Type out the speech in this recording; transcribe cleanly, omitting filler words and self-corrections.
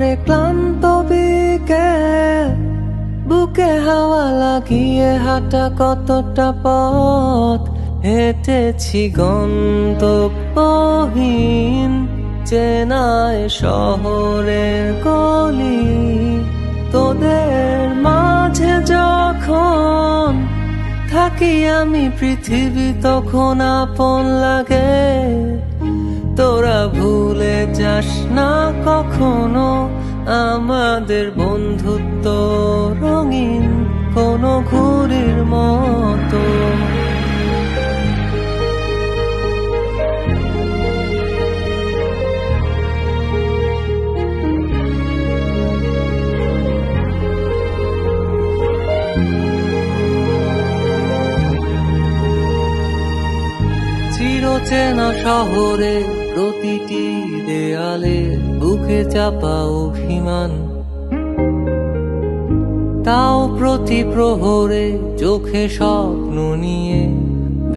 শহরে ক্লান্ত বিকেল, বুকে হাওয়া লাগিয়ে হাঁটা কতটা পথ হেঁটেছি গন্তব্যহীন চেনায় শহরের গলি। তোদের মাঝে যখন থাকি আমি, পৃথিবী তখন আপন লাগে। তোরা ভুলে যাস না কখনো আমাদের বন্ধুত্ব রঙিন কোনো ঘুড়ির মতো। চিরচেনা শহরে প্রতিটি দেয়ালে বুকে চাপা অভিমান, তাও প্রতি প্রহরে চোখে স্বপ্ন নিয়ে